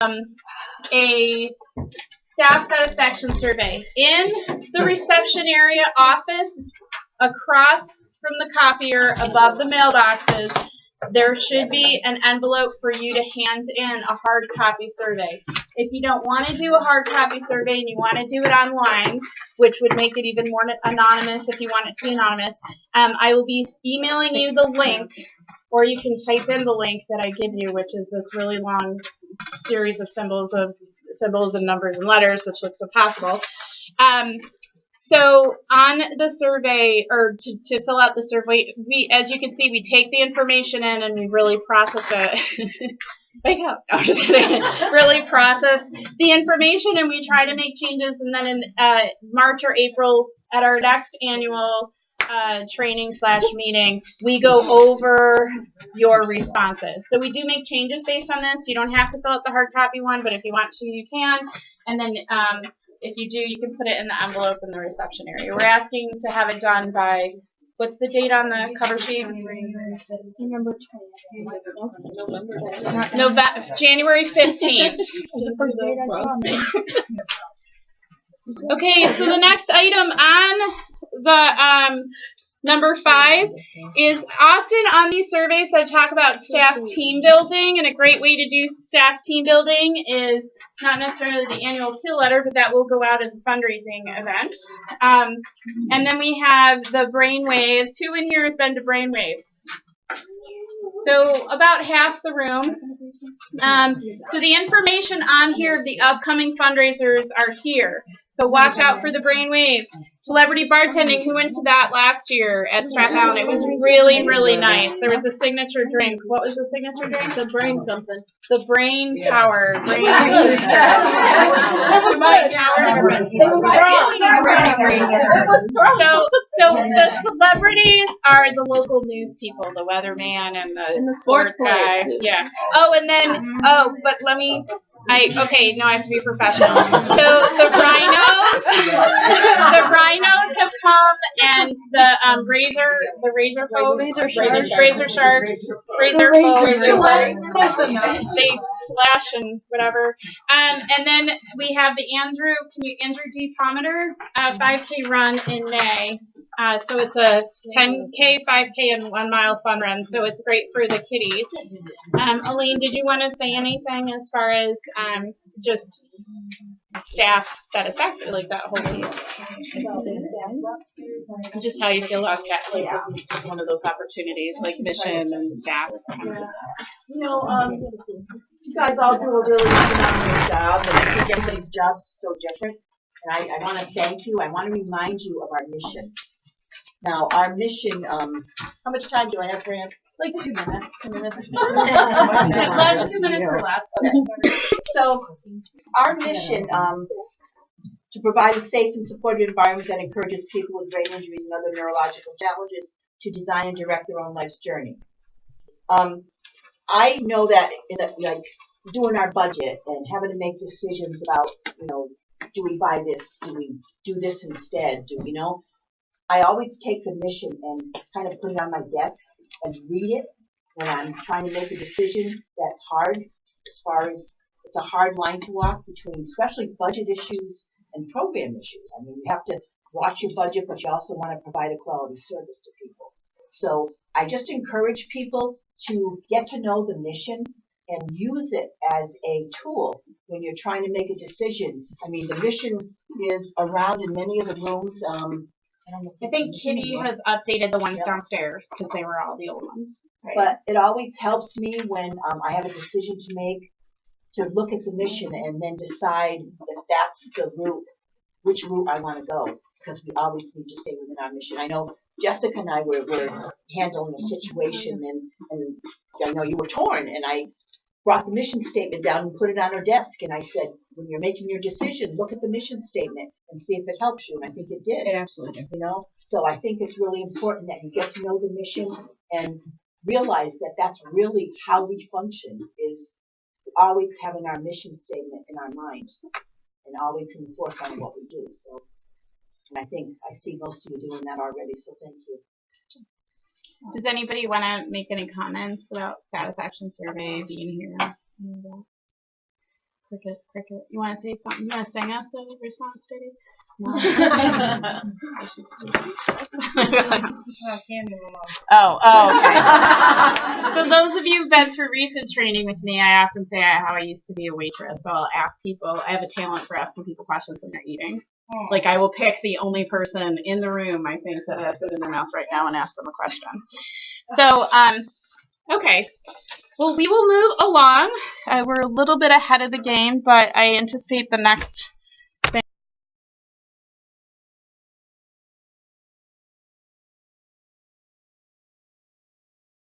a staff satisfaction survey. In the reception area office, across from the copier, above the mailboxes, there should be an envelope for you to hand in a hard copy survey. If you don't want to do a hard copy survey and you want to do it online, which would make it even more anonymous if you want it to be anonymous, I will be emailing you the link, or you can type in the link that I give you, which is this really long series of symbols and numbers and letters, which looks impossible. So on the survey, or to fill out the survey, we, as you can see, we take the information in and we really process it. Wake up. No, I'm just kidding. Really process the information, and we try to make changes, and then in March or April at our next annual training/meeting, we go over your responses. So we do make changes based on this. You don't have to fill out the hard copy one, but if you want to, you can. And then if you do, you can put it in the envelope in the reception area. We're asking to have it done by, what's the date on the cover sheet? January 15th. Okay, so the next item on the number 5 is often on these surveys I talk about staff team building, and a great way to do staff team building is not necessarily the annual feel letter, but that will go out as a fundraising event. And then we have the brainwaves. Who in here has been to brainwaves? So about half the room. So the information on here of the upcoming fundraisers are here. So watch out for the brainwaves. Celebrity bartending, who went to that last year at Strathound? It was really, really nice. There was a signature drink. What was the signature drink? The brain something. The brain power. Brain So the celebrities are the local news people, the weatherman and the sports guy. Yeah. Oh, and then but let me. Okay, now I have to be professional. So the rhinos have come, and the razor sharks, they slash and whatever. And then we have the Andrew D. Pometer 5K run in May. So it's a 10K, 5K, and 1 mile fun run. So it's great for the kiddies. Elaine, did you want to say anything as far as just staff satisfaction, like that whole piece? Just how you feel about staff, like this is one of those opportunities, like mission and staff. Yeah. You guys all do a really phenomenal job, and I think everybody's job's so different. And I want to thank you. I want to remind you of our mission. Now, our mission, how much time do I have, France? Like 2 minutes. 2 minutes. 2 minutes or less. Okay. So, our mission, to provide a safe and supportive environment that encourages people with brain injuries and other neurological challenges to design and direct their own life's journey. I know that, like, doing our budget and having to make decisions about, do we buy this? Do we do this instead? I always take the mission and kind of put it on my desk and read it when I'm trying to make a decision that's hard, as far as it's a hard line to walk between, especially budget issues and program issues. I mean, you have to watch your budget, but you also want to provide a quality service to people. So I just encourage people to get to know the mission and use it as a tool when you're trying to make a decision. I mean, the mission is around in many of the rooms. I think Kitty has updated the ones downstairs because they were all the old ones. Right? But it always helps me when I have a decision to make, to look at the mission and then decide if that's the route, which route I want to go, because we always need to stay within our mission. I know Jessica and I were handling a situation, and I know you were torn, and I brought the mission statement down and put it on her desk, and I said, when you're making your decision, look at the mission statement and see if it helps you. And I think it did. It absolutely did. So I think it's really important that you get to know the mission and realize that that's really how we function, is always having our mission statement in our mind and always in the forefront of what we do. So, and I think I see most of you doing that already, so thank you. Does anybody want to make any comments about satisfaction survey being here? Cricket. You want to say something? You want to sing us a response, Diddy? No. Okay. So those of you who've been through recent training with me, I often say how I used to be a waitress. So I'll ask people. I have a talent for asking people questions when they're eating. Like I will pick the only person in the room I think that has food in their mouth right now and ask them a question. So okay. Well, we will move along. We're a little bit ahead of the game, but I anticipate the next